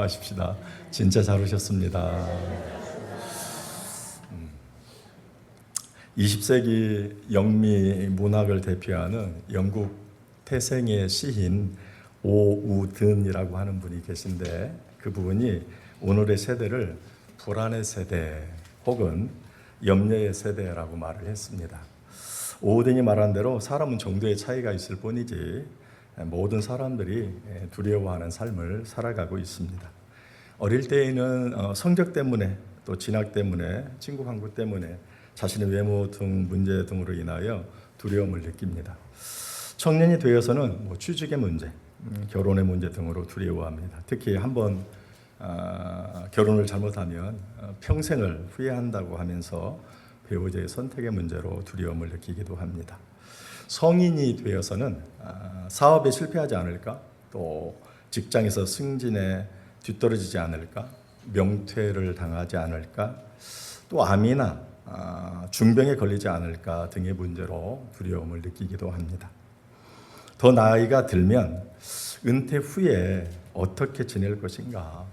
하십시다. 진짜 잘 오셨습니다. 20세기 영미 문학을 대표하는 영국 태생의 시인 오우든이라고 하는 분이 계신데, 그 부분이 오늘의 세대를 불안의 세대 혹은 염려의 세대라고 말을 했습니다. 오우든이 말한 대로 사람은 정도의 차이가 있을 뿐이지 모든 사람들이 두려워하는 삶을 살아가고 있습니다. 어릴 때에는 성적 때문에, 또 진학 때문에, 친구 관계 때문에, 자신의 외모 등 문제 등으로 인하여 두려움을 느낍니다. 청년이 되어서는 취직의 문제, 결혼의 문제 등으로 두려워합니다. 특히 한번 결혼을 잘못하면 평생을 후회한다고 하면서 배우자의 선택의 문제로 두려움을 느끼기도 합니다. 성인이 되어서는 사업에 실패하지 않을까, 또 직장에서 승진에 뒤떨어지지 않을까, 명퇴를 당하지 않을까, 또 암이나 중병에 걸리지 않을까 등의 문제로 두려움을 느끼기도 합니다. 더 나이가 들면 은퇴 후에 어떻게 지낼 것인가,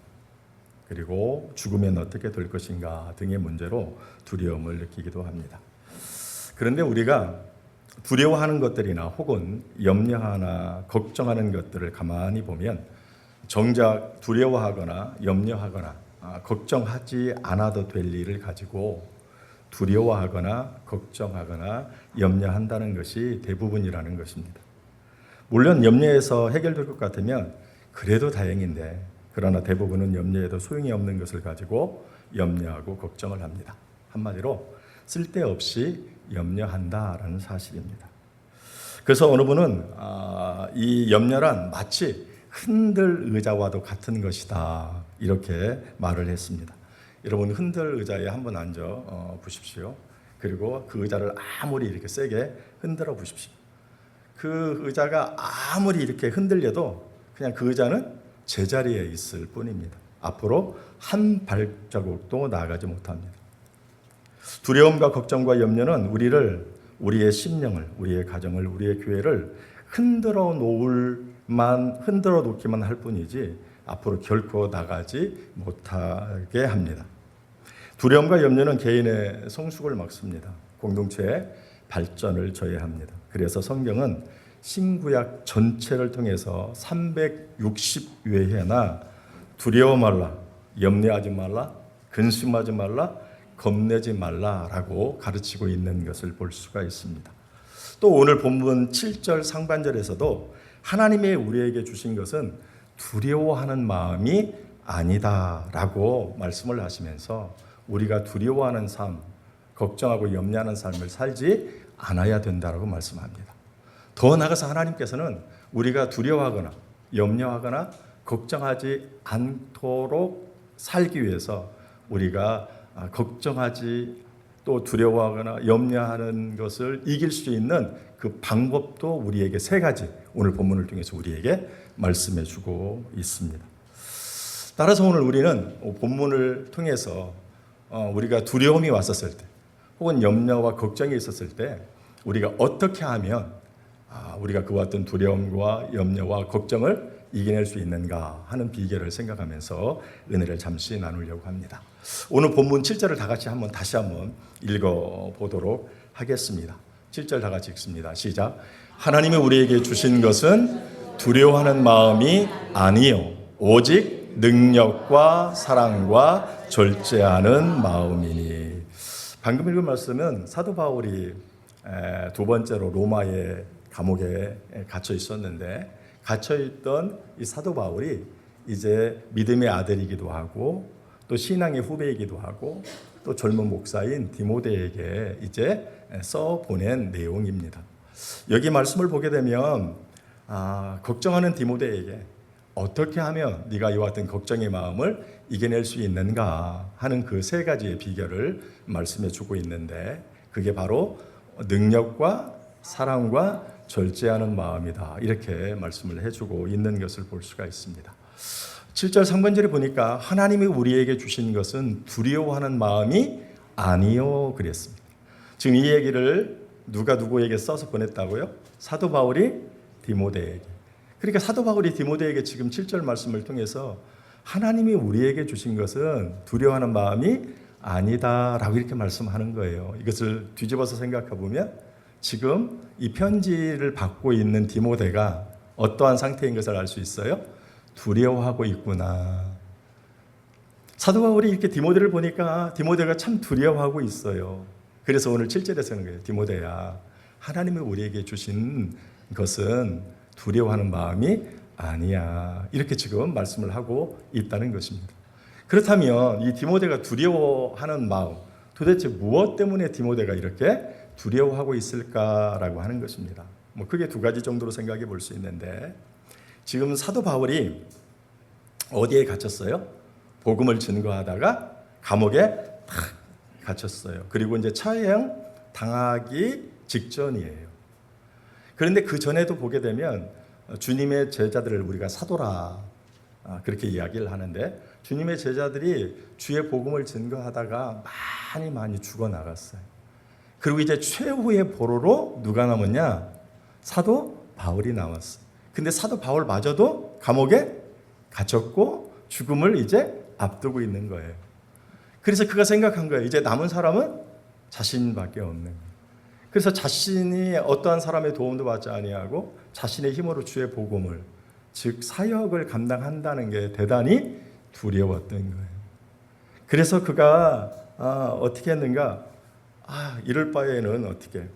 그리고 죽으면 어떻게 될 것인가 등의 문제로 두려움을 느끼기도 합니다. 그런데 우리가 두려워하는 것들이나 혹은 염려하나 걱정하는 것들을 가만히 보면 정작 두려워하거나 염려하거나 걱정하지 않아도 될 일을 가지고 두려워하거나 걱정하거나 염려한다는 것이 대부분이라는 것입니다. 물론 염려해서 해결될 것 같으면 그래도 다행인데, 그러나 대부분은 염려해도 소용이 없는 것을 가지고 염려하고 걱정을 합니다. 한마디로 쓸데없이 염려한다라는 사실입니다. 그래서 어느 분은 이 염려란 마치 흔들 의자와도 같은 것이다, 이렇게 말을 했습니다. 여러분, 흔들 의자에 한번 앉아 보십시오. 그리고 그 의자를 아무리 이렇게 세게 흔들어 보십시오. 그 의자가 아무리 이렇게 흔들려도 그냥 그 의자는 제자리에 있을 뿐입니다. 앞으로 한 발자국도 나아가지 못합니다. 두려움과 걱정과 염려는 우리의 심령을, 우리의 가정을, 우리의 교회를 흔들어 놓기만 할 뿐이지 앞으로 결코 나가지 못하게 합니다. 두려움과 염려는 개인의 성숙을 막습니다. 공동체의 발전을 저해합니다. 그래서 성경은 신구약 전체를 통해서 360회나 두려워 말라, 염려하지 말라, 근심하지 말라, 겁내지 말라라고 가르치고 있는 것을 볼 수가 있습니다. 또 오늘 본문 7절 상반절에서도 하나님의 우리에게 주신 것은 두려워하는 마음이 아니다라고 말씀을 하시면서 우리가 두려워하는 삶, 걱정하고 염려하는 삶을 살지 않아야 된다라고 말씀합니다. 더 나아가서 하나님께서는 우리가 두려워하거나 염려하거나 걱정하지 않도록 살기 위해서 우리가 걱정하지, 또 두려워하거나 염려하는 것을 이길 수 있는 그 방법도 우리에게 3가지 오늘 본문을 통해서 우리에게 말씀해 주고 있습니다. 따라서 오늘 우리는 본문을 통해서 우리가 두려움이 왔었을 때 혹은 염려와 걱정이 있었을 때 우리가 어떻게 하면 우리가 그와 같은 두려움과 염려와 걱정을 이겨낼 수 있는가 하는 비결을 생각하면서 은혜를 잠시 나누려고 합니다. 오늘 본문 7절을 다시 한번 읽어보도록 하겠습니다. 7절 다 같이 읽습니다. 시작. 하나님이 우리에게 주신 것은 두려워하는 마음이 아니요 오직 능력과 사랑과 절제하는 마음이니. 방금 읽은 말씀은 사도 바울이 2번째로 로마의 감옥에 갇혀 있었는데, 갇혀있던 이 사도 바울이 이제 믿음의 아들이기도 하고 또 신앙의 후배이기도 하고 또 젊은 목사인 디모데에게 이제 써 보낸 내용입니다. 여기 말씀을 보게 되면 걱정하는 디모데에게 어떻게 하면 네가 이와 같은 걱정의 마음을 이겨낼 수 있는가 하는 그 3가지의 비결을 말씀해 주고 있는데, 그게 바로 능력과 사랑과 절제하는 마음이다, 이렇게 말씀을 해주고 있는 것을 볼 수가 있습니다. 7절 상반절에 보니까 하나님이 우리에게 주신 것은 두려워하는 마음이 아니요 그랬습니다. 지금 이 얘기를 누가 누구에게 써서 보냈다고요? 사도 바울이 디모데에게. 그러니까 사도 바울이 디모데에게 지금 7절 말씀을 통해서 하나님이 우리에게 주신 것은 두려워하는 마음이 아니다라고 이렇게 말씀하는 거예요. 이것을 뒤집어서 생각해 보면 지금 이 편지를 받고 있는 디모데가 어떠한 상태인 것을 알 수 있어요? 두려워하고 있구나. 사도 바울이 이렇게 디모데를 보니까 디모데가 참 두려워하고 있어요. 그래서 오늘 7절에 쓰는 거예요. 디모데야, 하나님이 우리에게 주신 것은 두려워하는 마음이 아니야. 이렇게 지금 말씀을 하고 있다는 것입니다. 그렇다면 이 디모데가 두려워하는 마음, 도대체 무엇 때문에 디모데가 이렇게 두려워하고 있을까라고 하는 것입니다. 뭐 크게 두 가지 정도로 생각해 볼 수 있는데, 지금 사도 바울이 어디에 갇혔어요? 복음을 증거하다가 감옥에 탁 갇혔어요. 그리고 이제 처형 당하기 직전이에요. 그런데 그 전에도 보게 되면 주님의 제자들을 우리가 사도라 그렇게 이야기를 하는데, 주님의 제자들이 주의 복음을 증거하다가 많이 죽어나갔어요. 그리고 이제 최후의 보로로 누가 남았냐? 사도 바울이 남았어요. 근데 사도 바울마저도 감옥에 갇혔고 죽음을 이제 앞두고 있는 거예요. 그래서 그가 생각한 거예요. 이제 남은 사람은 자신밖에 없는 거예요. 그래서 자신이 어떠한 사람의 도움도 받지 아니하고 자신의 힘으로 주의 복음을, 즉 사역을 감당한다는 게 대단히 두려웠던 거예요. 그래서 그가 어떻게 했는가? 이럴 바에는 어떻게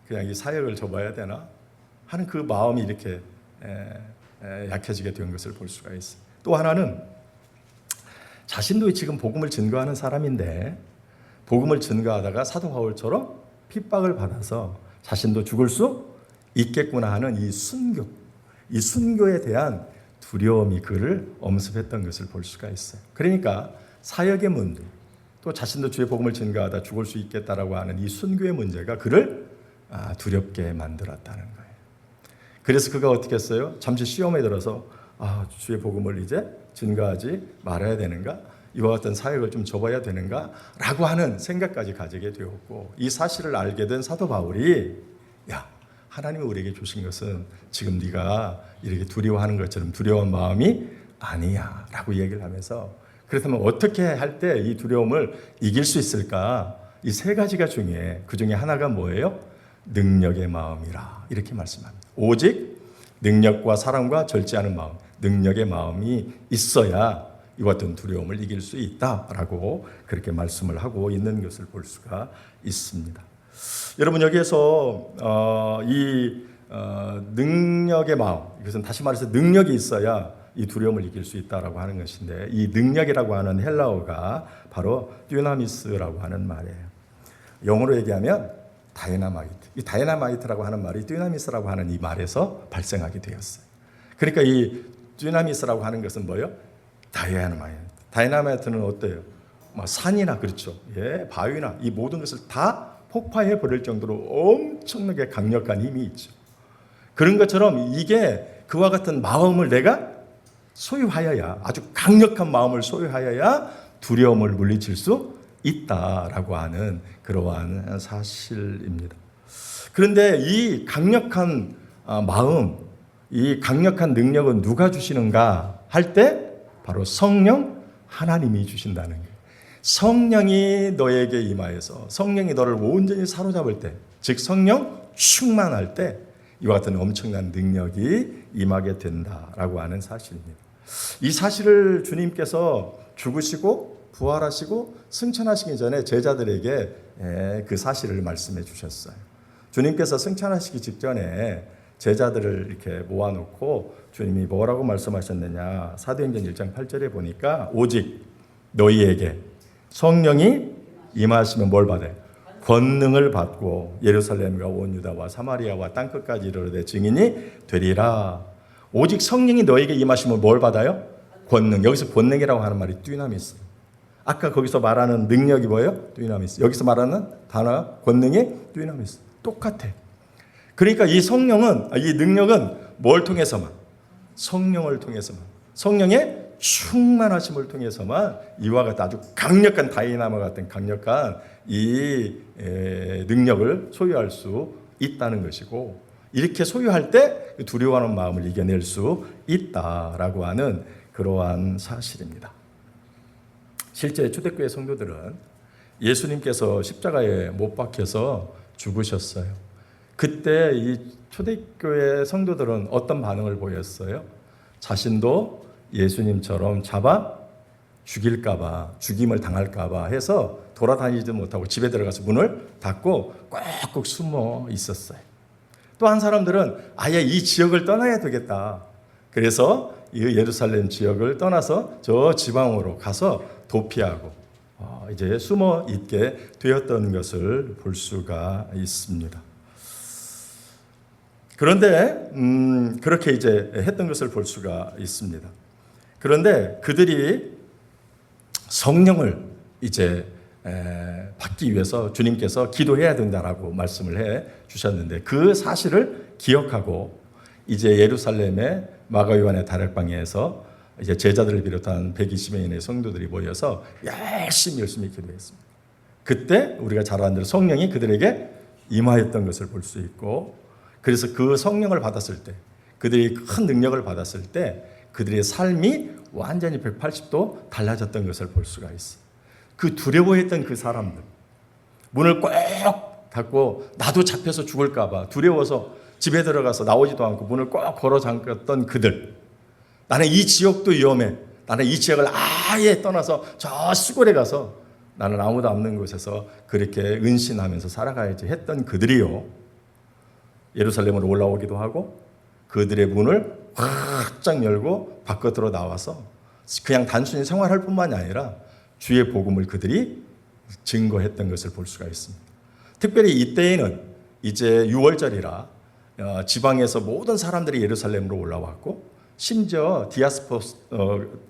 그냥 이 사역을 접어야 되나 하는 그 마음이 이렇게 약해지게 된 것을 볼 수가 있어요. 또 하나는 자신도 지금 복음을 증거하는 사람인데 복음을 증거하다가 사도 바울처럼 핍박을 받아서 자신도 죽을 수 있겠구나 하는 이 순교에 대한 두려움이 그를 엄습했던 것을 볼 수가 있어요. 그러니까 사역의 문제, 또 자신도 주의 복음을 증거하다 죽을 수 있겠다라고 하는 이 순교의 문제가 그를 두렵게 만들었다는 거예요. 그래서 그가 어떻게 했어요? 잠시 시험에 들어서 주의 복음을 이제 증거하지 말아야 되는가? 이와 같은 사역을 좀 접어야 되는가? 라고 하는 생각까지 가지게 되었고, 이 사실을 알게 된 사도 바울이 하나님이 우리에게 주신 것은 지금 네가 이렇게 두려워하는 것처럼 두려운 마음이 아니야 라고 얘기를 하면서, 그렇다면 어떻게 할 때 이 두려움을 이길 수 있을까? 이 세 가지가 중요해. 그 중에 하나가 뭐예요? 능력의 마음이라 이렇게 말씀합니다. 오직 능력과 사랑과 절제하는 마음, 능력의 마음이 있어야 이와 같은 두려움을 이길 수 있다라고 그렇게 말씀을 하고 있는 것을 볼 수가 있습니다. 여러분, 여기에서 능력의 마음, 이것은 다시 말해서 능력이 있어야 이 두려움을 이길 수 있다라고 하는 것인데, 이 능력이라고 하는 헬라어가 바로 듀나미스라고 하는 말이에요. 영어로 얘기하면 다이나마이트. 이 다이나마이트라고 하는 말이 듀나미스라고 하는 이 말에서 발생하게 되었어요. 그러니까 이 듀나미스라고 하는 것은 뭐예요? 다이나마이트. 다이나마이트는 어때요? 산이나 그렇죠. 바위나 이 모든 것을 다 폭파해 버릴 정도로 엄청나게 강력한 힘이 있죠. 그런 것처럼 이게 그와 같은 마음을 내가 소유하여야, 아주 강력한 마음을 소유하여야 두려움을 물리칠 수 있다라고 하는 그러한 사실입니다. 그런데 이 강력한 마음, 이 강력한 능력은 누가 주시는가 할 때 바로 성령 하나님이 주신다는 거예요. 성령이 너에게 임하여서 성령이 너를 온전히 사로잡을 때, 즉 성령 충만할 때 이와 같은 엄청난 능력이 임하게 된다라고 하는 사실입니다. 이 사실을 주님께서 죽으시고 부활하시고 승천하시기 전에 제자들에게 그 사실을 말씀해 주셨어요. 주님께서 승천하시기 직전에 제자들을 이렇게 모아놓고 주님이 뭐라고 말씀하셨느냐, 사도행전 1장 8절에 보니까 오직 너희에게 성령이 임하시면 뭘 받아요? 권능을 받고 예루살렘과 온 유다와 사마리아와 땅끝까지 이르러 증인이 되리라. 오직 성령이 너에게 임하시면 뭘 받아요? 권능. 여기서 권능이라고 하는 말이 듀나미스. 아까 거기서 말하는 능력이 뭐예요? 듀나미스. 여기서 말하는 단어 권능이 듀나미스. 똑같아. 그러니까 이 성령은, 이 능력은 뭘 통해서만? 성령을 통해서만, 성령의 충만하심을 통해서만 이와 같은 아주 강력한 다이나마 같은 강력한 이 능력을 소유할 수 있다는 것이고, 이렇게 소유할 때 두려워하는 마음을 이겨낼 수 있다라고 하는 그러한 사실입니다. 실제 초대교회 성도들은 예수님께서 십자가에 못 박혀서 죽으셨어요. 그때 이 초대교회 성도들은 어떤 반응을 보였어요? 자신도 예수님처럼 잡아 죽일까봐, 죽임을 당할까봐 해서 돌아다니지 못하고 집에 들어가서 문을 닫고 꾹꾹 숨어 있었어요. 또 한 사람들은 아예 이 지역을 떠나야 되겠다. 그래서 이 예루살렘 지역을 떠나서 저 지방으로 가서 도피하고 이제 숨어 있게 되었던 것을 볼 수가 있습니다. 그런데 그렇게 이제 했던 것을 볼 수가 있습니다. 그런데 그들이 성령을 이제 받기 위해서 주님께서 기도해야 된다라고 말씀을 해 주셨는데 그 사실을 기억하고 이제 예루살렘의 마가 요한의 다락방에서 이제 제자들을 비롯한 120명의 성도들이 모여서 열심히 기도했습니다. 그때 우리가 잘 아는 대로 성령이 그들에게 임하였던 것을 볼 수 있고, 그래서 그 성령을 받았을 때, 그들이 큰 능력을 받았을 때 그들의 삶이 완전히 180도 달라졌던 것을 볼 수가 있어요. 그 두려워했던 그 사람들, 문을 꼭 닫고 나도 잡혀서 죽을까 봐 두려워서 집에 들어가서 나오지도 않고 문을 꼭 걸어 잠갔던 그들, 나는 이 지역도 위험해, 나는 이 지역을 아예 떠나서 저 시골에 가서 나는 아무도 없는 곳에서 그렇게 은신하면서 살아가야지 했던 그들이요, 예루살렘으로 올라오기도 하고 그들의 문을 활짝 열고 바깥으로 나와서 그냥 단순히 생활할 뿐만이 아니라 주의 복음을 그들이 증거했던 것을 볼 수가 있습니다. 특별히 이때에는 이제 6월절이라 지방에서 모든 사람들이 예루살렘으로 올라왔고, 심지어 디아스포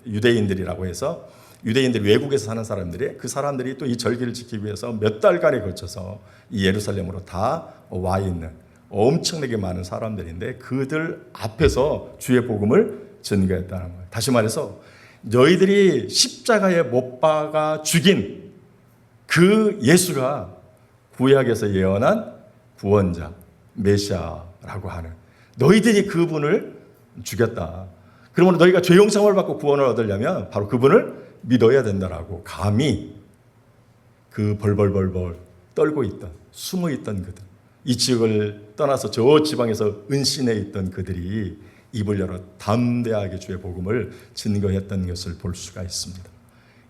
유대인들이라고 해서 유대인들이 외국에서 사는 사람들이, 그 사람들이 또 이 절기를 지키기 위해서 몇 달간에 걸쳐서 이 예루살렘으로 다 와 있는 엄청나게 많은 사람들인데 그들 앞에서 주의 복음을 전개했다는 거예요. 다시 말해서 너희들이 십자가에 못 박아 죽인 그 예수가 구약에서 예언한 구원자, 메시아라고 하는, 너희들이 그분을 죽였다. 그러면 너희가 죄 용서를 받고 구원을 얻으려면 바로 그분을 믿어야 된다라고 감히 그 벌벌벌벌 떨고 있던, 숨어 있던 그들, 이 지역을 떠나서 저 지방에서 은신해 있던 그들이 입을 열어 담대하게 주의 복음을 증거했던 것을 볼 수가 있습니다.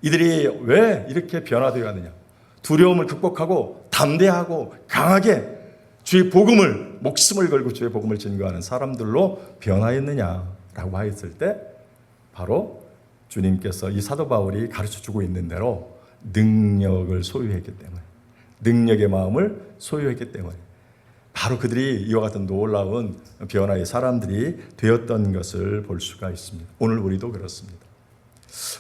이들이 왜 이렇게 변화되어 가느냐? 두려움을 극복하고 담대하고 강하게 주의 복음을, 목숨을 걸고 주의 복음을 증거하는 사람들로 변화했느냐라고 하였을 때 바로 주님께서 이 사도 바울이 가르쳐주고 있는 대로 능력을 소유했기 때문에, 능력의 마음을 소유했기 때문에 바로 그들이 이와 같은 놀라운 변화의 사람들이 되었던 것을 볼 수가 있습니다. 오늘 우리도 그렇습니다.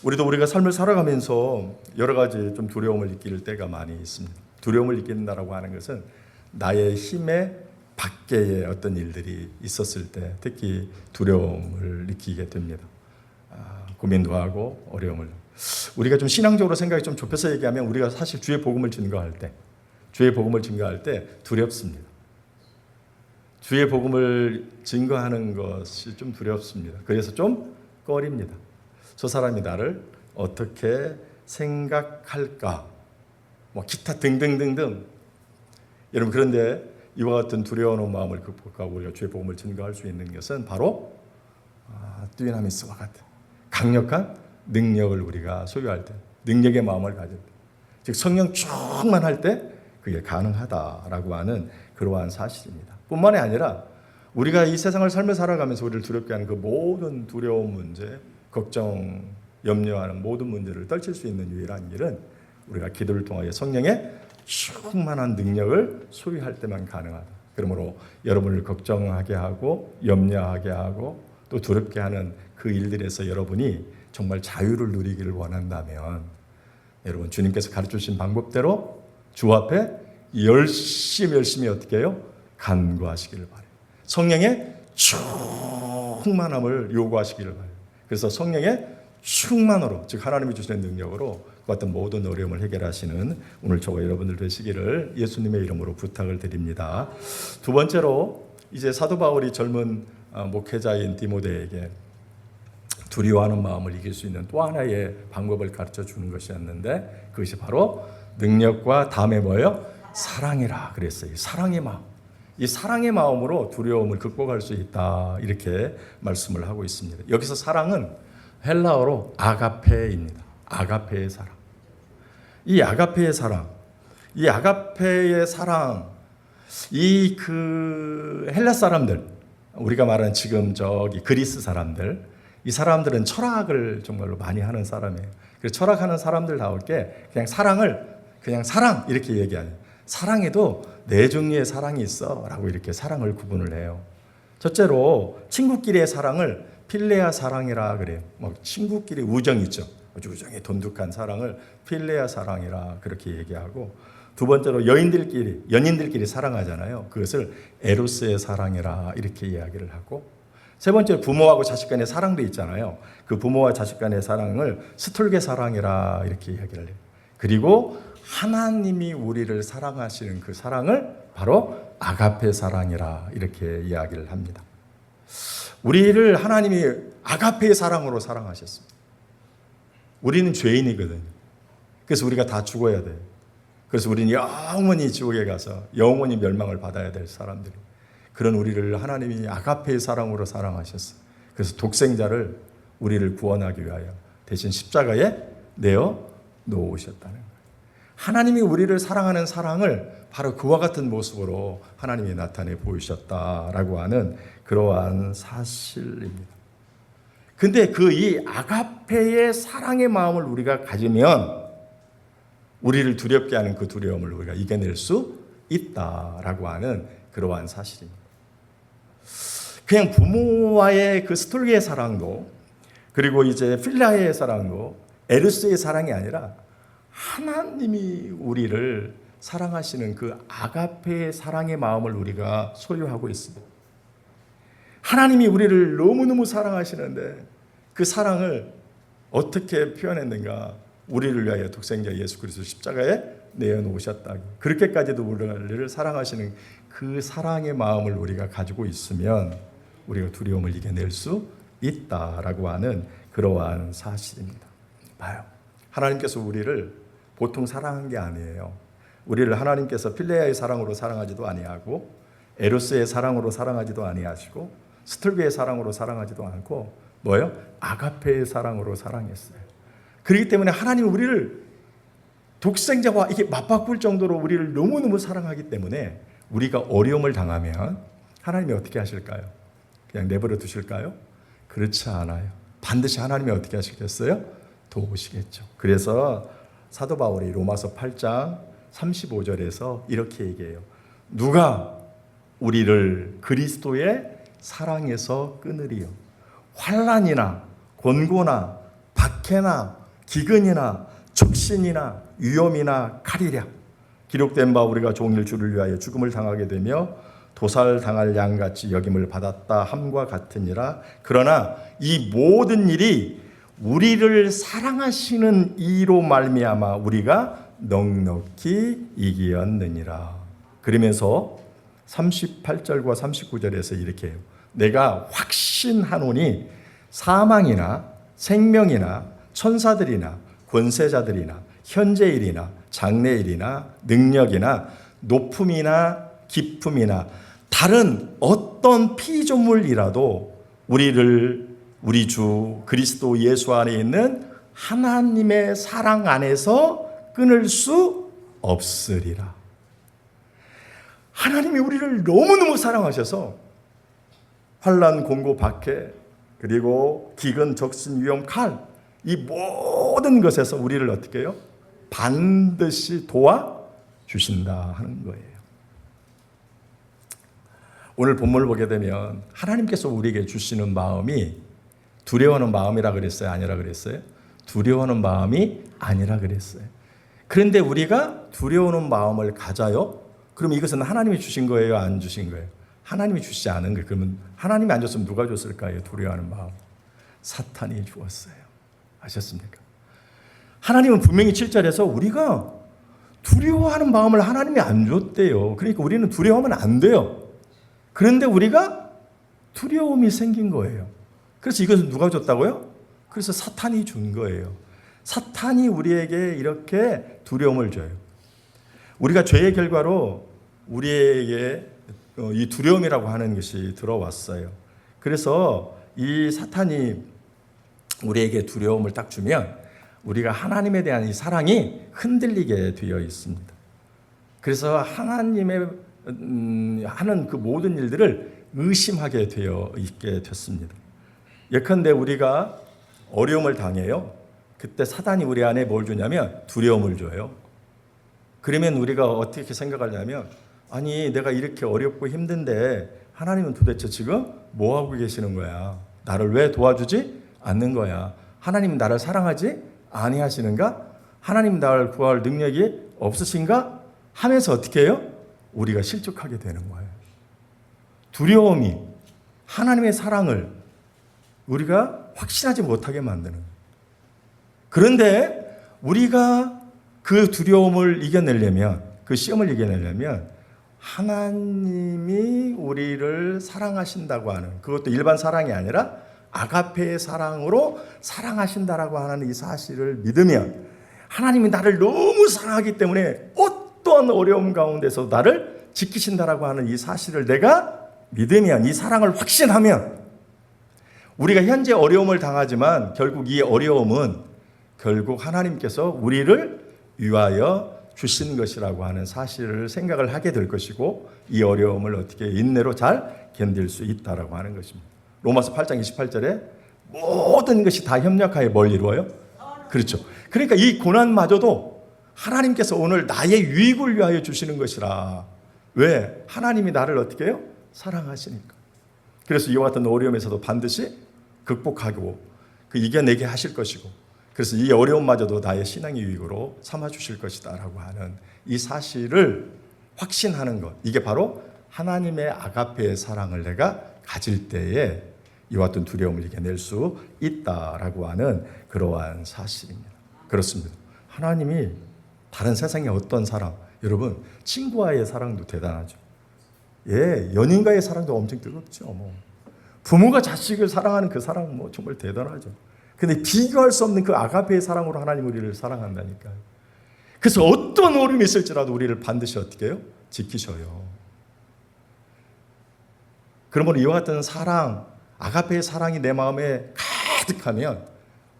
우리도 우리가 삶을 살아가면서 여러 가지 좀 두려움을 느낄 때가 많이 있습니다. 두려움을 느낀다라고 하는 것은 나의 힘의 밖의 어떤 일들이 있었을 때 특히 두려움을 느끼게 됩니다. 고민도 하고 어려움을. 우리가 좀 신앙적으로 생각이 좀 좁혀서 얘기하면 우리가 사실 주의 복음을 증거할 때 두렵습니다. 주의 복음을 증거하는 것이 좀 두렵습니다. 그래서 좀 꺼립니다. 저 사람이 나를 어떻게 생각할까? 기타 등등등등. 여러분, 그런데 이와 같은 두려운 마음을 극복하고 우리가 주의 복음을 증거할 수 있는 것은 바로 듀나미스와 같은 강력한 능력을 우리가 소유할 때, 능력의 마음을 가질 때, 즉 성령 충만할 때 그게 가능하다라고 하는 그러한 사실입니다. 뿐만이 아니라 우리가 이 세상을 삶을 살아가면서 우리를 두렵게 하는 그 모든 두려운 문제, 걱정, 염려하는 모든 문제를 떨칠 수 있는 유일한 길은 우리가 기도를 통하여 성령의 충만한 능력을 소유할 때만 가능하다. 그러므로 여러분을 걱정하게 하고 염려하게 하고 또 두렵게 하는 그 일들에서 여러분이 정말 자유를 누리기를 원한다면 여러분 주님께서 가르쳐주신 방법대로 주 앞에 열심히 어떻게 해요? 간구하시기를 바라요. 성령의 충만함을 요구하시기를 바라요. 그래서 성령의 충만으로, 즉 하나님이 주시는 능력으로 그 같은 모든 어려움을 해결하시는 오늘 저와 여러분들 되시기를 예수님의 이름으로 부탁을 드립니다. 두 번째로 이제 사도 바울이 젊은 목회자인 디모데에게 두려워하는 마음을 이길 수 있는 또 하나의 방법을 가르쳐 주는 것이었는데 그것이 바로 능력과 다음에 뭐예요? 사랑이라 그랬어요. 사랑의 마음. 이 사랑의 마음으로 두려움을 극복할 수 있다 이렇게 말씀을 하고 있습니다. 여기서 사랑은 헬라어로 아가페입니다. 아가페의 사랑. 이 아가페의 사랑, 이 아가페의 사랑, 이 헬라 사람들, 우리가 말하는 지금 저기 그리스 사람들, 이 사람들은 철학을 정말로 많이 하는 사람이에요. 그래서 철학하는 사람들 나올 게 그냥 사랑을 그냥 사랑 이렇게 얘기하는. 사랑에도 네 종류의 사랑이 있어라고 이렇게 사랑을 구분을 해요. 첫째로 친구끼리의 사랑을 필레아 사랑이라 그래요. 뭐 친구끼리 우정 있죠. 우정이 돈독한 사랑을 필레아 사랑이라 그렇게 얘기하고, 두 번째로 연인들끼리 사랑하잖아요. 그것을 에로스의 사랑이라 이렇게 이야기를 하고, 세 번째로 부모하고 자식 간의 사랑도 있잖아요. 그 부모와 자식 간의 사랑을 스톨게 사랑이라 이렇게 이야기를 해요. 그리고 하나님이 우리를 사랑하시는 그 사랑을 바로 아가페 사랑이라 이렇게 이야기를 합니다. 우리를 하나님이 아가페의 사랑으로 사랑하셨습니다. 우리는 죄인이거든요. 그래서 우리가 다 죽어야 돼요. 그래서 우리는 영원히 지옥에 가서 영원히 멸망을 받아야 될 사람들이, 그런 우리를 하나님이 아가페의 사랑으로 사랑하셨어요. 그래서 독생자를 우리를 구원하기 위하여 대신 십자가에 내어 놓으셨다는 거예요. 하나님이 우리를 사랑하는 사랑을 바로 그와 같은 모습으로 하나님이 나타내 보이셨다라고 하는 그러한 사실입니다. 근데 이 아가페의 사랑의 마음을 우리가 가지면 우리를 두렵게 하는 그 두려움을 우리가 이겨낼 수 있다라고 하는 그러한 사실입니다. 그냥 부모와의 그 스톨게의 사랑도, 그리고 이제 필라의 사랑도 에르스의 사랑이 아니라 하나님이 우리를 사랑하시는 그 아가페의 사랑의 마음을 우리가 소유하고 있습니다. 하나님이 우리를 너무너무 사랑하시는데 그 사랑을 어떻게 표현했는가? 우리를 위하여 독생자 예수 그리스도 십자가에 내어놓으셨다. 그렇게까지도 우리를 사랑하시는 그 사랑의 마음을 우리가 가지고 있으면 우리가 두려움을 이겨낼 수 있다라고 하는 그러한 사실입니다. 봐요. 하나님께서 우리를 보통 사랑한 게 아니에요. 우리를 하나님께서 필레아의 사랑으로 사랑하지도 아니하고, 에로스의 사랑으로 사랑하지도 아니하시고, 스톨게의 사랑으로 사랑하지도 않고, 뭐예요? 아가페의 사랑으로 사랑했어요. 그렇기 때문에 하나님은 우리를 독생자와 이게 맞바꿀 정도로 우리를 너무너무 사랑하기 때문에 우리가 어려움을 당하면 하나님이 어떻게 하실까요? 그냥 내버려 두실까요? 그렇지 않아요. 반드시 하나님이 어떻게 하시겠어요? 도우시겠죠. 그래서 사도 바울이 로마서 8장 35절에서 이렇게 얘기해요. 누가 우리를 그리스도의 사랑에서 끊으리요? 환난이나 곤고나 박해나 기근이나 촉신이나 위험이나 칼이랴. 기록된 바 우리가 종일 주를 위하여 죽음을 당하게 되며 도살당할 양같이 여김을 받았다 함과 같으니라. 그러나 이 모든 일이 우리를 사랑하시는 이로 말미암아 우리가 넉넉히 이기었느니라. 그러면서 38절과 39절에서 이렇게 해요. 내가 확신하노니 사망이나 생명이나 천사들이나 권세자들이나 현재일이나 장래일이나 능력이나 높음이나 깊음이나 다른 어떤 피조물이라도 우리 주 그리스도 예수 안에 있는 하나님의 사랑 안에서 끊을 수 없으리라. 하나님이 우리를 너무너무 사랑하셔서 환난, 공고, 박해, 그리고 기근, 적신, 위험, 칼, 이 모든 것에서 우리를 어떻게 해요? 반드시 도와주신다 하는 거예요. 오늘 본문을 보게 되면 하나님께서 우리에게 주시는 마음이 두려워하는 마음이라 그랬어요? 아니라 그랬어요? 두려워하는 마음이 아니라 그랬어요. 그런데 우리가 두려워하는 마음을 가져요? 그럼 이것은 하나님이 주신 거예요? 안 주신 거예요? 하나님이 주시지 않은 거예요. 그러면 하나님이 안 줬으면 누가 줬을까요? 두려워하는 마음. 사탄이 주었어요. 아셨습니까? 하나님은 분명히 7절에서 우리가 두려워하는 마음을 하나님이 안 줬대요. 그러니까 우리는 두려워하면 안 돼요. 그런데 우리가 두려움이 생긴 거예요. 그래서 이것을 누가 줬다고요? 그래서 사탄이 준 거예요. 사탄이 우리에게 이렇게 두려움을 줘요. 우리가 죄의 결과로 우리에게 이 두려움이라고 하는 것이 들어왔어요. 그래서 이 사탄이 우리에게 두려움을 딱 주면 우리가 하나님에 대한 이 사랑이 흔들리게 되어 있습니다. 그래서 하나님의 하는 그 모든 일들을 의심하게 되어 있게 됐습니다. 예컨대 우리가 어려움을 당해요. 그때 사단이 우리 안에 뭘 주냐면 두려움을 줘요. 그러면 우리가 어떻게 생각하냐면 아니 내가 이렇게 어렵고 힘든데 하나님은 도대체 지금 뭐 하고 계시는 거야? 나를 왜 도와주지 않는 거야? 하나님은 나를 사랑하지 아니하시는가? 하나님 나를 구할 능력이 없으신가? 하면서 어떻게 해요? 우리가 실족하게 되는 거예요. 두려움이 하나님의 사랑을 우리가 확신하지 못하게 만드는 거예요. 그런데 우리가 그 두려움을 이겨내려면, 그 시험을 이겨내려면 하나님이 우리를 사랑하신다고 하는, 그것도 일반 사랑이 아니라 아가페의 사랑으로 사랑하신다라고 하는 이 사실을 믿으면, 하나님이 나를 너무 사랑하기 때문에 어떠한 어려움 가운데서 나를 지키신다라고 하는 이 사실을 내가 믿으면, 이 사랑을 확신하면, 우리가 현재 어려움을 당하지만 결국 이 어려움은 결국 하나님께서 우리를 위하여 주신 것이라고 하는 사실을 생각을 하게 될 것이고, 이 어려움을 어떻게 인내로 잘 견딜 수 있다라고 하는 것입니다. 로마서 8장 28절에 모든 것이 다 협력하여 뭘 이루어요? 그렇죠. 그러니까 이 고난마저도 하나님께서 오늘 나의 유익을 위하여 주시는 것이라. 왜? 하나님이 나를 어떻게 해요? 사랑하시니까. 그래서 이와 같은 어려움에서도 반드시 극복하고 그 이겨내게 하실 것이고, 그래서 이 어려움마저도 나의 신앙의 유익으로 삼아 주실 것이다라고 하는 이 사실을 확신하는 것, 이게 바로 하나님의 아가페의 사랑을 내가 가질 때에 이와 같은 두려움을 이겨낼 수 있다라고 하는 그러한 사실입니다. 그렇습니다. 하나님이 다른 세상의 어떤 사랑, 여러분 친구와의 사랑도 대단하죠. 예, 연인과의 사랑도 엄청 뜨겁죠. 뭐 부모가 자식을 사랑하는 그 사랑 뭐 정말 대단하죠. 근데 비교할 수 없는 그 아가페의 사랑으로 하나님 우리를 사랑한다니까요. 그래서 어떤 어려움이 있을지라도 우리를 반드시 어떻게 해요? 지키셔요. 그러므로 이와 같은 사랑, 아가페의 사랑이 내 마음에 가득하면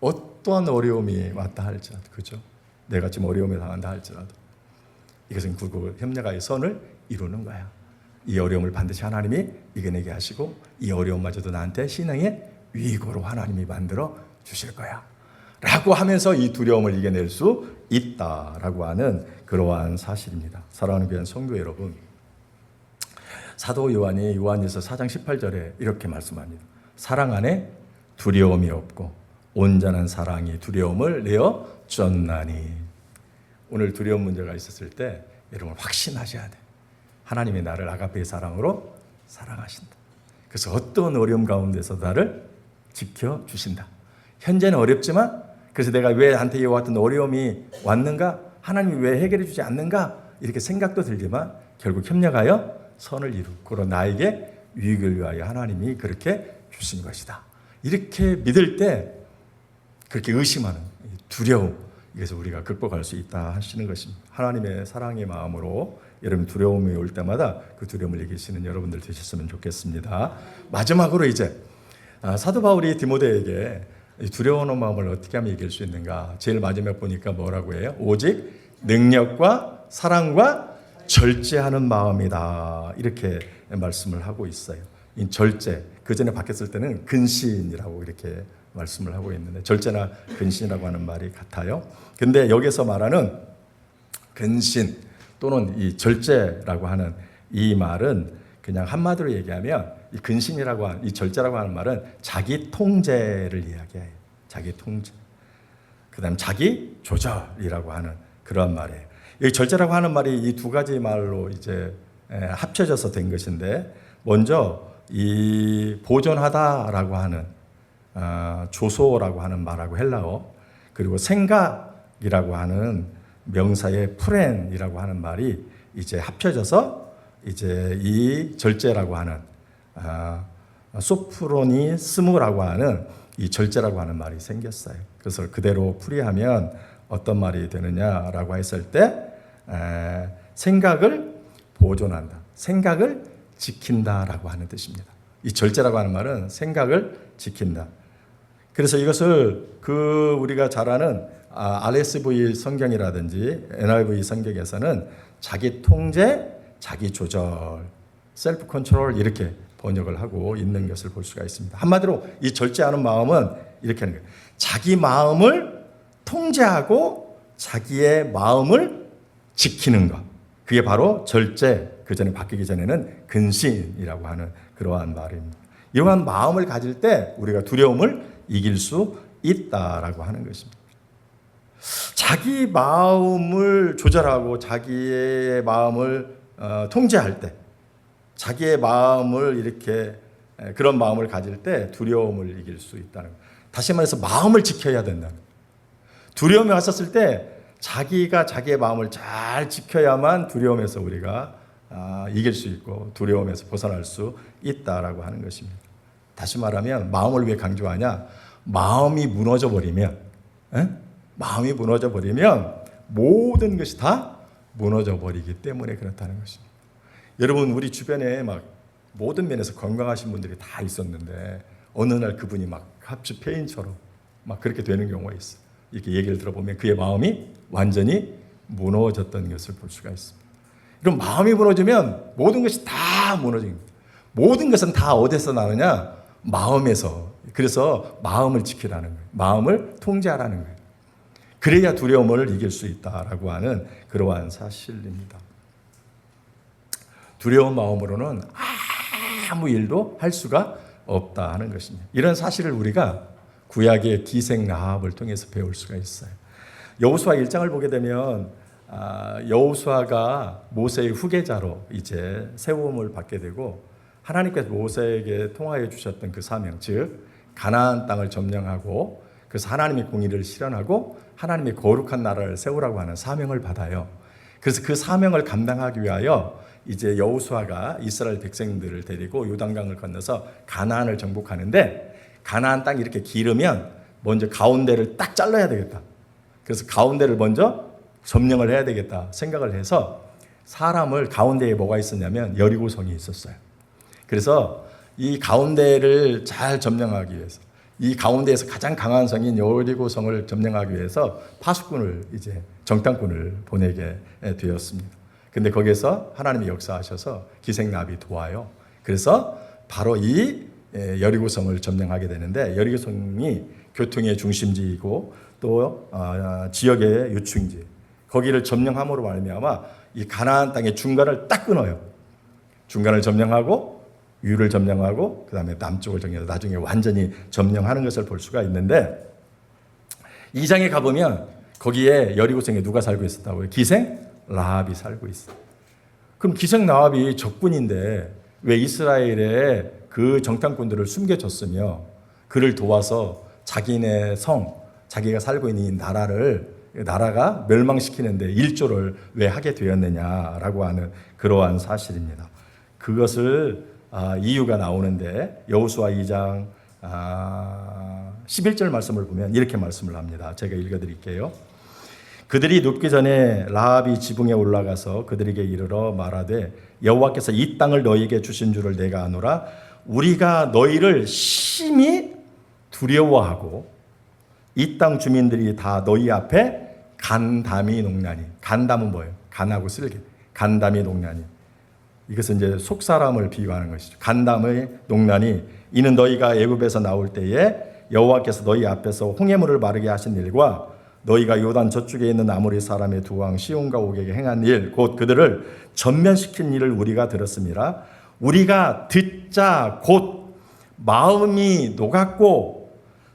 어떠한 어려움이 왔다 할지라도, 그죠? 내가 지금 어려움에 당한다 할지라도 이것은 그 협력의 선을 이루는 거야. 이 어려움을 반드시 하나님이 이겨내게 하시고 이 어려움마저도 나한테 신앙의 유익으로 하나님이 만들어 주실 거야 라고 하면서 이 두려움을 이겨낼 수 있다라고 하는 그러한 사실입니다. 사랑하는 귀한 성도 여러분, 사도 요한이 요한일서 4장 18절에 이렇게 말씀합니다. 사랑 안에 두려움이 없고 온전한 사랑이 두려움을 내어 쫓나니. 오늘 두려운 문제가 있었을 때 여러분 확신하셔야 돼. 하나님이 나를 아가페의 사랑으로 사랑하신다. 그래서 어떤 어려움 가운데서 나를 지켜주신다. 현재는 어렵지만 그래서 내가 왜 나한테 이와 같은 어려움이 왔는가? 하나님이 왜 해결해 주지 않는가? 이렇게 생각도 들지만 결국 협력하여 선을 이루고 나에게 유익을 위하여 하나님이 그렇게 주신 것이다. 이렇게 믿을 때 그렇게 의심하는 두려움, 이것을 우리가 극복할 수 있다 하시는 것입니다. 하나님의 사랑의 마음으로 여러분 두려움이 올 때마다 그 두려움을 이기시는 여러분들 되셨으면 좋겠습니다. 마지막으로 이제 사도 바울이 디모데에게 두려워하는 마음을 어떻게 하면 이길 수 있는가? 제일 마지막 보니까 뭐라고 해요? 오직 능력과 사랑과 절제하는 마음이다. 이렇게 말씀을 하고 있어요. 이 절제, 그 전에 바뀌었을 때는 근신이라고 이렇게 말씀을 하고 있는데 절제나 근신이라고 하는 말이 같아요. 근데 여기서 말하는 근신 또는 이 절제라고 하는 이 말은 그냥 한마디로 얘기하면 이 근신이라고 하는 이 절제라고 하는 말은 자기 통제를 이야기해요. 자기 통제. 그다음 자기 조절이라고 하는 그런 말이에요. 이 절제라고 하는 말이 이 두 가지 말로 이제 합쳐져서 된 것인데, 먼저 이 보존하다라고 하는 조소라고 하는 말하고 헬라어, 그리고 생각이라고 하는 명사의 프렌이라고 하는 말이 이제 합쳐져서 이제 이 절제라고 하는 소프로니스무라고 하는 이 절제라고 하는 말이 생겼어요. 그래서 그대로 풀이하면 어떤 말이 되느냐라고 했을 때 생각을 보존한다, 생각을 지킨다라고 하는 뜻입니다. 이 절제라고 하는 말은 생각을 지킨다. 그래서 이것을 우리가 잘 아는 RSV 성경이라든지 NIV 성경에서는 자기 통제, 자기 조절, 셀프 컨트롤 이렇게 번역을 하고 있는 것을 볼 수가 있습니다. 한마디로 이 절제하는 마음은 이렇게 하는 거예요. 자기 마음을 통제하고 자기의 마음을 지키는 것. 그게 바로 절제, 그 전에 바뀌기 전에는 근신이라고 하는 그러한 말입니다. 이러한 마음을 가질 때 우리가 두려움을 이길 수 있다라고 하는 것입니다. 자기 마음을 조절하고 자기의 마음을 통제할 때, 자기의 마음을 이렇게 그런 마음을 가질 때 두려움을 이길 수 있다는 것. 다시 말해서 마음을 지켜야 된다는 것. 두려움이 왔었을 때 자기가 자기의 마음을 잘 지켜야만 두려움에서 우리가 이길 수 있고 두려움에서 벗어날 수 있다라고 하는 것입니다. 다시 말하면 마음을 왜 강조하냐? 마음이 무너져 버리면, 마음이 무너져 버리면 모든 것이 다 무너져 버리기 때문에 그렇다는 것입니다. 여러분, 우리 주변에 막 모든 면에서 건강하신 분들이 다 있었는데 어느 날 그분이 막 합주 폐인처럼 막 그렇게 되는 경우가 있어요. 이렇게 얘기를 들어보면 그의 마음이 완전히 무너졌던 것을 볼 수가 있습니다. 그럼 마음이 무너지면 모든 것이 다 무너집니다. 모든 것은 다 어디서 나느냐? 마음에서. 그래서 마음을 지키라는 거예요. 마음을 통제하라는 거예요. 그래야 두려움을 이길 수 있다라고 하는 그러한 사실입니다. 두려운 마음으로는 아무 일도 할 수가 없다 하는 것입니다. 이런 사실을 우리가 구약의 기생 라합을 통해서 배울 수가 있어요. 여호수아 1장을 보게 되면 여호수아가 모세의 후계자로 이제 세움을 받게 되고 하나님께서 모세에게 통하여 주셨던 그 사명, 즉 가나안 땅을 점령하고 그래서 하나님의 공의를 실현하고 하나님의 거룩한 나라를 세우라고 하는 사명을 받아요. 그래서 그 사명을 감당하기 위하여 이제 여호수아가 이스라엘 백성들을 데리고 요단강을 건너서 가나안을 정복하는데 가나안 땅이 이렇게 길으면 먼저 가운데를 딱 잘라야 되겠다. 그래서 가운데를 먼저 점령을 해야 되겠다 생각을 해서 사람을 가운데에 뭐가 있었냐면 여리고성이 있었어요. 그래서 이 가운데를 잘 점령하기 위해서 이 가운데에서 가장 강한 성인 여리고성을 점령하기 위해서 파수꾼을 이제 정탐꾼을 보내게 되었습니다. 근데 거기에서 하나님이 역사하셔서 기생라합이 도와요. 그래서 바로 이 여리고성을 점령하게 되는데 여리고성이 교통의 중심지이고 또 지역의 유충지, 거기를 점령함으로 말미암아 이 가나안 땅의 중간을 딱 끊어요. 중간을 점령하고 위를 점령하고 그 다음에 남쪽을 정해서 나중에 완전히 점령하는 것을 볼 수가 있는데 2장에 가보면 거기에 여리고성에 누가 살고 있었다고요? 기생 라합이 살고 있어. 그럼 기생 라합이 적군인데 왜 이스라엘의 그 정탐꾼들을 숨겨줬으며 그를 도와서 자기네 성, 자기가 살고 있는 이 나라가 멸망시키는데 일조를 왜 하게 되었느냐라고 하는 그러한 사실입니다. 그것을 이유가 나오는데 여호수아 2장 11절 말씀을 보면 이렇게 말씀을 합니다. 제가 읽어드릴게요. 그들이 눕기 전에 라합이 지붕에 올라가서 그들에게 이르러 말하되 여호와께서 이 땅을 너희에게 주신 줄을 내가 아노라. 우리가 너희를 심히 두려워하고 이 땅 주민들이 다 너희 앞에 간담이 농나니. 간담은 뭐예요? 간하고 쓸개. 간담이 농나니. 이것은 이제 속 사람을 비유하는 것이죠. 간담의 농나니 이는 너희가 애굽에서 나올 때에 여호와께서 너희 앞에서 홍해물을 마르게 하신 일과 너희가 요단 저쪽에 있는 아모리 사람의 두 왕 시온과 옥에게 행한 일, 곧 그들을 전면시킨 일을 우리가 들었습니다. 우리가 듣자 곧 마음이 녹았고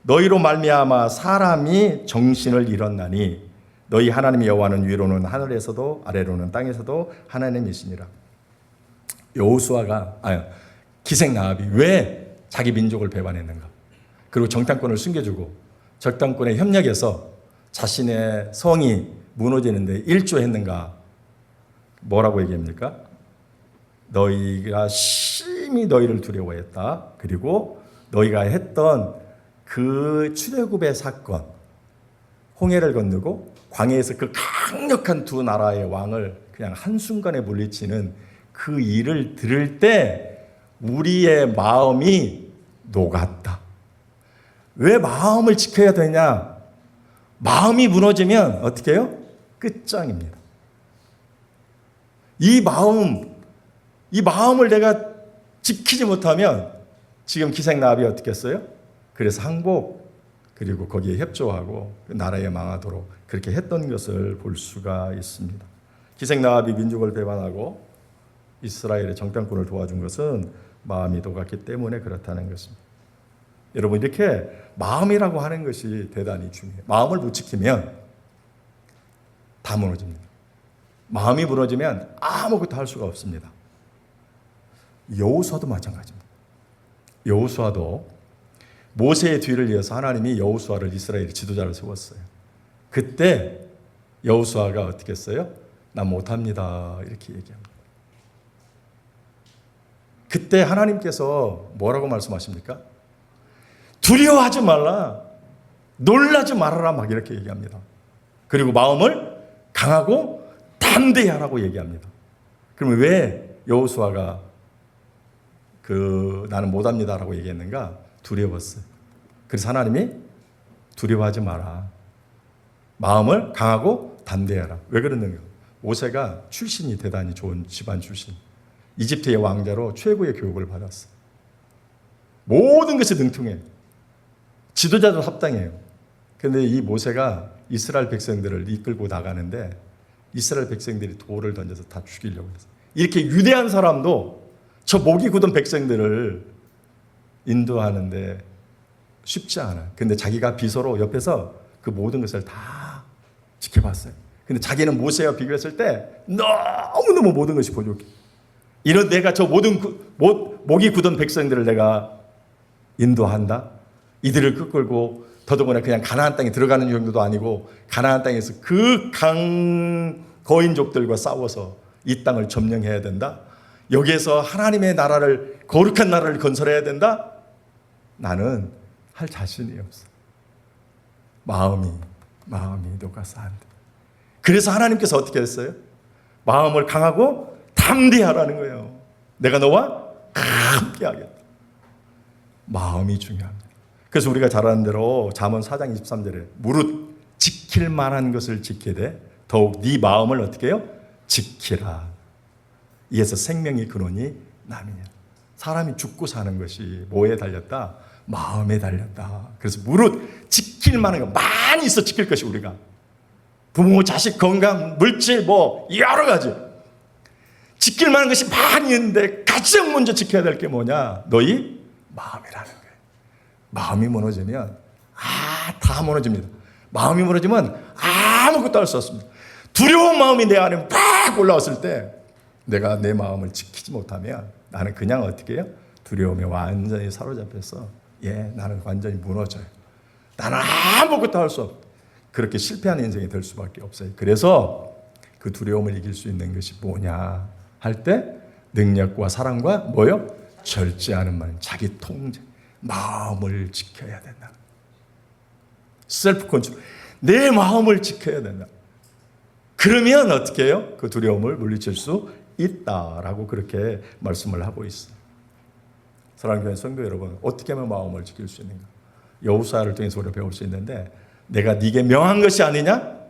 너희로 말미암아 사람이 정신을 잃었나니 너희 하나님 여호와는 위로는 하늘에서도 아래로는 땅에서도 하나님이시니라. 여호수아가 기생 라합이 왜 자기 민족을 배반했는가? 그리고 정탐꾼을 숨겨주고 적당꾼에 협력해서 자신의 성이 무너지는데 일조했는가? 뭐라고 얘기합니까? 너희가 심히 너희를 두려워했다. 그리고 너희가 했던 그 출애굽의 사건, 홍해를 건너고 광야에서 그 강력한 두 나라의 왕을 그냥 한순간에 물리치는 그 일을 들을 때 우리의 마음이 녹았다. 왜 마음을 지켜야 되냐? 마음이 무너지면 어떻게 해요? 끝장입니다. 이 마음을 내가 지키지 못하면 지금 기생나합이 어떻게 했어요? 그래서 항복 그리고 거기에 협조하고 나라에 망하도록 그렇게 했던 것을 볼 수가 있습니다. 기생나합이 민족을 배반하고 이스라엘의 정탐꾼을 도와준 것은 마음이 녹았기 때문에 그렇다는 것입니다. 여러분, 이렇게 마음이라고 하는 것이 대단히 중요해요. 마음을 못 지키면 다 무너집니다. 마음이 무너지면 아무것도 할 수가 없습니다. 여호수아도 마찬가지입니다. 여호수아도 모세의 뒤를 이어서 하나님이 여호수아를 이스라엘의 지도자로 세웠어요. 그때 여호수아가 어떻게 했어요? 난 못합니다. 이렇게 얘기합니다. 그때 하나님께서 뭐라고 말씀하십니까? 두려워하지 말라. 놀라지 말아라. 막 이렇게 얘기합니다. 그리고 마음을 강하고 담대히 하라고 얘기합니다. 그러면 왜 여호수아가 나는 못합니다라고 얘기했는가? 두려웠어요. 그래서 하나님이 두려워하지 마라. 마음을 강하고 담대하라. 왜 그러는가? 모세가 출신이 대단히 좋은 집안 출신. 이집트의 왕자로 최고의 교육을 받았어요. 모든 것이 능통해요. 지도자도 합당해요. 그런데 이 모세가 이스라엘 백성들을 이끌고 나가는데 이스라엘 백성들이 돌을 던져서 다 죽이려고 했어요. 이렇게 위대한 사람도 저 목이 굳은 백성들을 인도하는데 쉽지 않아요. 근데 자기가 비서로 옆에서 그 모든 것을 다 지켜봤어요. 근데 자기는 모세와 비교했을 때 너무너무 모든 것이 부족해. 이런 내가 저 모든 목이 굳은 백성들을 내가 인도한다. 이들을 끌고 더더구나 그냥 가나안 땅에 들어가는 정도도 아니고 가나안 땅에서 그 거인족들과 싸워서 이 땅을 점령해야 된다. 여기에서 하나님의 나라를 거룩한 나라를 건설해야 된다. 나는 할 자신이 없어. 마음이 녹아서 안 돼. 그래서 하나님께서 어떻게 했어요? 마음을 강하고 담대하라는 거예요. 내가 너와 함께 하겠다. 마음이 중요합니다. 그래서 우리가 잘 아는 대로 잠언 4장 23절에 무릇 지킬 만한 것을 지키되 더욱 네 마음을 어떻게 해요? 지키라. 이에서 생명의 근원이 남이냐. 사람이 죽고 사는 것이 뭐에 달렸다? 마음에 달렸다. 그래서 무릇 지킬 만한 거 많이 있어. 지킬 것이 우리가 부모, 자식, 건강, 물질 뭐 여러 가지 지킬 만한 것이 많이 있는데 가장 먼저 지켜야 될 게 뭐냐? 너희 마음이라는 거예요. 마음이 무너지면 다 무너집니다. 마음이 무너지면 아무것도 할 수 없습니다. 두려운 마음이 내 안에 막 올라왔을 때 내가 내 마음을 지키지 못하면 나는 그냥 어떻게 해요? 두려움에 완전히 사로잡혀서 나는 완전히 무너져요. 나는 아무것도 할 수 없어. 그렇게 실패하는 인생이 될 수밖에 없어요. 그래서 그 두려움을 이길 수 있는 것이 뭐냐 할 때 능력과 사랑과 뭐요? 절제하는 말, 자기 통제, 마음을 지켜야 된다. 셀프 컨트롤, 내 마음을 지켜야 된다. 그러면 어떻게 해요? 그 두려움을 물리칠 수 있다라고 그렇게 말씀을 하고 있어요. 사랑하는 교회 성도 여러분, 어떻게 하면 마음을 지킬 수 있는가? 여호수아를 통해서 우리가 배울 수 있는데 내가 네게 명한 것이 아니냐?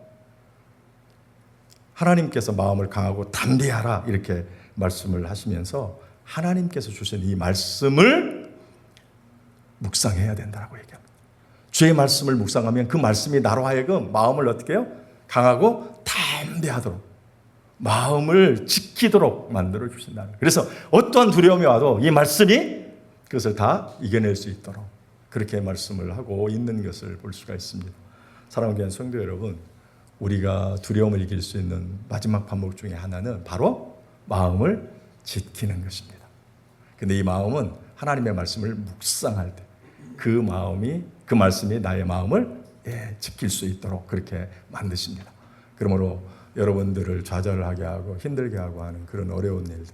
하나님께서 마음을 강하고 담대하라 이렇게 말씀을 하시면서 하나님께서 주신 이 말씀을 묵상해야 된다고 얘기합니다. 주의 말씀을 묵상하면 그 말씀이 나로 하여금 마음을 어떻게 해요? 강하고 담대하도록 마음을 지키도록 만들어 주신다. 그래서 어떠한 두려움이 와도 이 말씀이 그것을 다 이겨낼 수 있도록 그렇게 말씀을 하고 있는 것을 볼 수가 있습니다. 사랑하는 귀한 성도 여러분, 우리가 두려움을 이길 수 있는 마지막 방법 중에 하나는 바로 마음을 지키는 것입니다. 근데 이 마음은 하나님의 말씀을 묵상할 때 그 말씀이 나의 마음을 지킬 수 있도록 그렇게 만드십니다. 그러므로 여러분들을 좌절하게 하고 힘들게 하고 하는 그런 어려운 일들,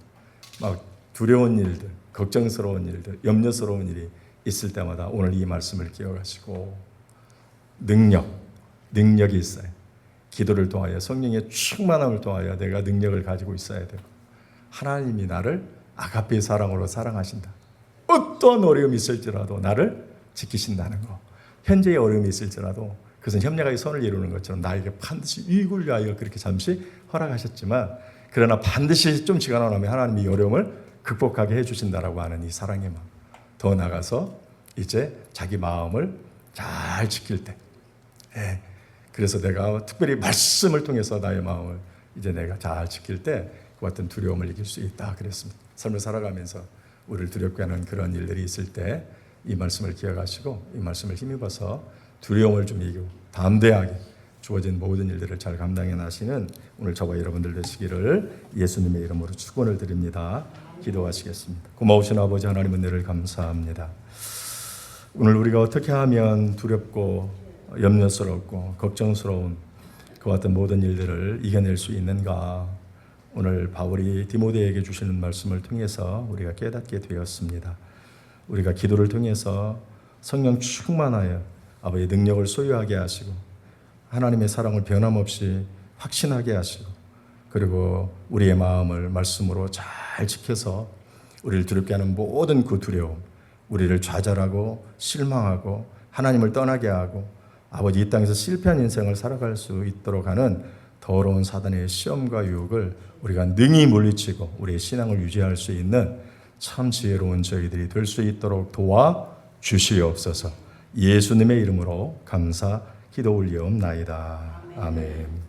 막 두려운 일들, 걱정스러운 일들, 염려스러운 일이 있을 때마다 오늘 이 말씀을 기억하시고 능력이 있어요. 기도를 통하여 성령의 충만함을 통하여 내가 능력을 가지고 있어야 되고 하나님이 나를 아가페의 사랑으로 사랑하신다. 어떤 어려움이 있을지라도 나를 지키신다는 거. 현재의 어려움이 있을지라도 그것은 협력하여 손을 이루는 것처럼 나에게 반드시 유익을 위하여 그렇게 잠시 허락하셨지만 그러나 반드시 좀 시간이 나면 하나님이 이 어려움을 극복하게 해주신다라고 하는 이 사랑의 마음. 더 나아가서 이제 자기 마음을 잘 지킬 때 그래서 내가 특별히 말씀을 통해서 나의 마음을 이제 내가 잘 지킬 때 그 같은 두려움을 이길 수 있다 그랬습니다. 삶을 살아가면서 우리를 두렵게 하는 그런 일들이 있을 때 이 말씀을 기억하시고 이 말씀을 힘입어서 두려움을 좀 이기고 담대하게 주어진 모든 일들을 잘 감당해 나시는 오늘 저와 여러분들 되시기를 예수님의 이름으로 축원을 드립니다. 기도하시겠습니다. 고마우신 아버지 하나님 은혜를 감사합니다. 오늘 우리가 어떻게 하면 두렵고 염려스럽고 걱정스러운 그 같은 모든 일들을 이겨낼 수 있는가? 오늘 바울이 디모데에게 주시는 말씀을 통해서 우리가 깨닫게 되었습니다. 우리가 기도를 통해서 성령 충만하여 아버지의 능력을 소유하게 하시고 하나님의 사랑을 변함없이 확신하게 하시고 그리고 우리의 마음을 말씀으로 잘 지켜서 우리를 두렵게 하는 모든 그 두려움, 우리를 좌절하고 실망하고 하나님을 떠나게 하고 아버지 이 땅에서 실패한 인생을 살아갈 수 있도록 하는 더러운 사단의 시험과 유혹을 우리가 능히 물리치고 우리의 신앙을 유지할 수 있는 참 지혜로운 저희들이 될 수 있도록 도와주시옵소서. 예수님의 이름으로 감사 기도 올리옵나이다. 아멘.